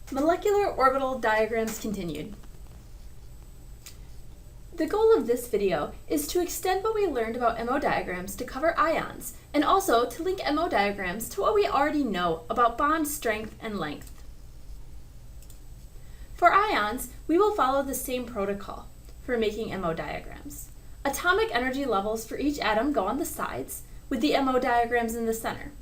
Molecular orbital diagrams continued. The goal of this video is to extend what we learned about MO diagrams to cover ions, and also to link MO diagrams to what we already know about bond strength and length. For ions, we will follow the same protocol for making MO diagrams. Atomic energy levels for each atom go on the sides, with the MO diagrams in the center.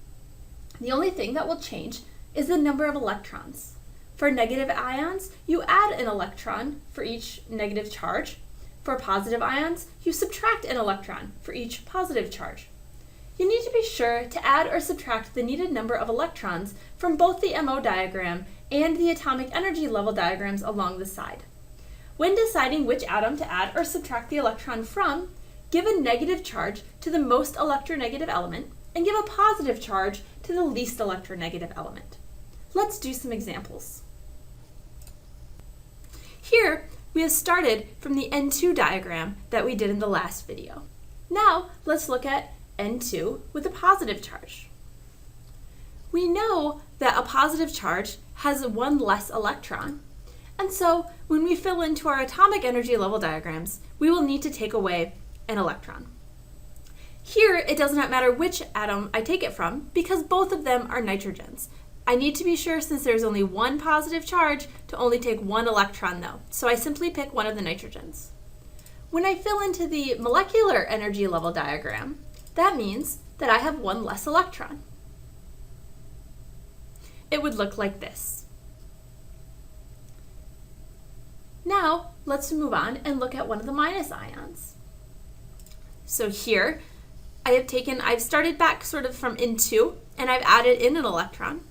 The only thing that will change is the number of electrons. For negative ions, you add an electron for each negative charge. For positive ions, you subtract an electron for each positive charge. You need to be sure to add or subtract the needed number of electrons from both the MO diagram and the atomic energy level diagrams along the side. When deciding which atom to add or subtract the electron from, give a negative charge to the most electronegative element and give a positive charge to the least electronegative element. Let's do some examples. Here, we have started from the N2 diagram that we did in the last video. Now, let's look at N2 with a positive charge. We know that a positive charge has one less electron, and so when we fill into our atomic energy level diagrams, we will need to take away an electron. Here, it does not matter which atom I take it from because both of them are nitrogens. I need to be sure, since there's only one positive charge, to only take one electron though, so I simply pick one of the nitrogens. When I fill into the molecular energy level diagram, that means that I have one less electron. It would look like this. Now, let's move on and look at one of the minus ions. So here, I've started back sort of from N2, and I've added in an electron.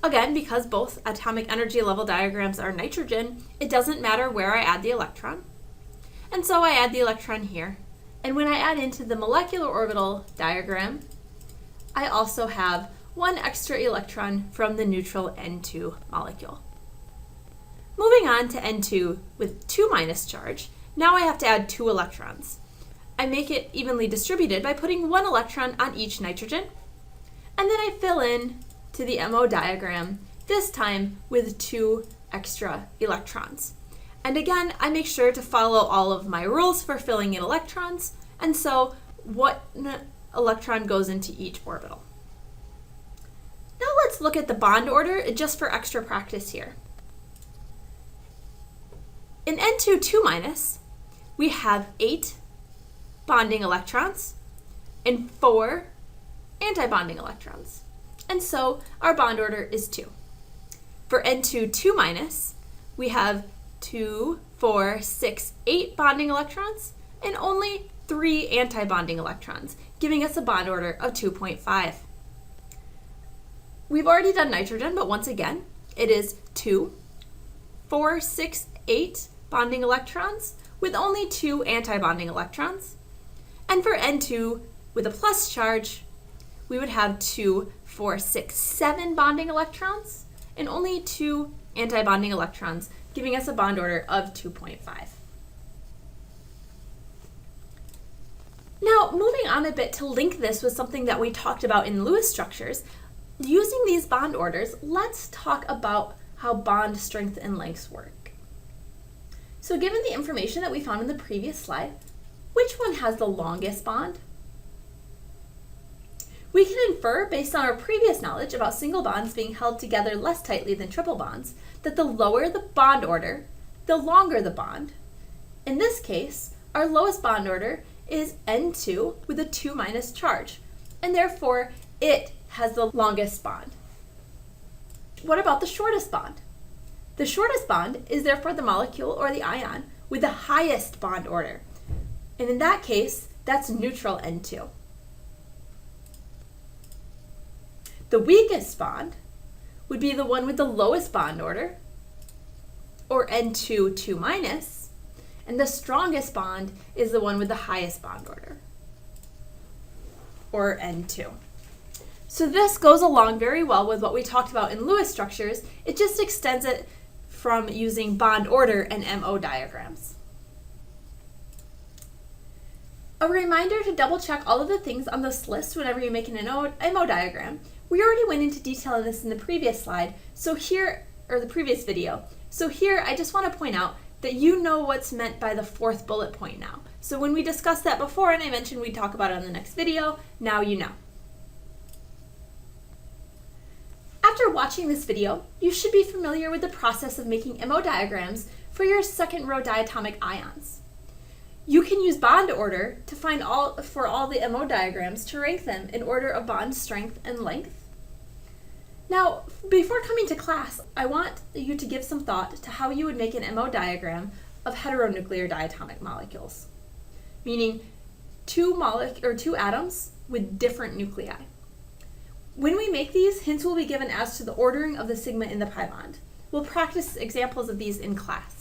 Again, because both atomic energy level diagrams are nitrogen, it doesn't matter where I add the electron. And so I add the electron here. And when I add into the molecular orbital diagram, I also have one extra electron from the neutral N2 molecule. Moving on to N2 with 2 minus charge, now I have to add 2 electrons. I make it evenly distributed by putting 1 electron on each nitrogen, and then I fill in to the MO diagram, this time with 2 extra electrons. And again, I make sure to follow all of my rules for filling in electrons, and so what electron goes into each orbital. Now let's look at the bond order just for extra practice here. In N2 2-, we have 8 bonding electrons and 4 antibonding electrons. And so our bond order is 2. For N2 2-, we have 2, 4, 6, 8 bonding electrons and only 3 antibonding electrons, giving us a bond order of 2.5. We've already done nitrogen, but once again, it is 2, 4, 6, 8 bonding electrons with only 2 antibonding electrons. And for N2 with a plus charge, we would have 2, 4, 6, 7 bonding electrons and only 2 antibonding electrons, giving us a bond order of 2.5. Now, moving on a bit to link this with something that we talked about in Lewis structures, using these bond orders, let's talk about how bond strength and lengths work. So given the information that we found in the previous slide, which one has the longest bond? We can infer, based on our previous knowledge about single bonds being held together less tightly than triple bonds, that the lower the bond order, the longer the bond. In this case, our lowest bond order is N2 with a 2- charge, and therefore it has the longest bond. What about the shortest bond? The shortest bond is therefore the molecule or the ion with the highest bond order. And in that case, that's neutral N2. The weakest bond would be the one with the lowest bond order, or N2 2-, and the strongest bond is the one with the highest bond order, or N2. So this goes along very well with what we talked about in Lewis structures. It just extends it from using bond order and MO diagrams. A reminder to double check all of the things on this list whenever you make an MO diagram. We already went into detail on this in the previous slide, so here or the previous video. So here I just want to point out that you know what's meant by the fourth bullet point now. So when we discussed that before and I mentioned we'd talk about it in the next video, now you know. After watching this video, you should be familiar with the process of making MO diagrams for your second row diatomic ions. You can use bond order to find all the MO diagrams to rank them in order of bond strength and length. Now, before coming to class, I want you to give some thought to how you would make an MO diagram of heteronuclear diatomic molecules, meaning two atoms with different nuclei. When we make these, hints will be given as to the ordering of the sigma in the pi bond. We'll practice examples of these in class.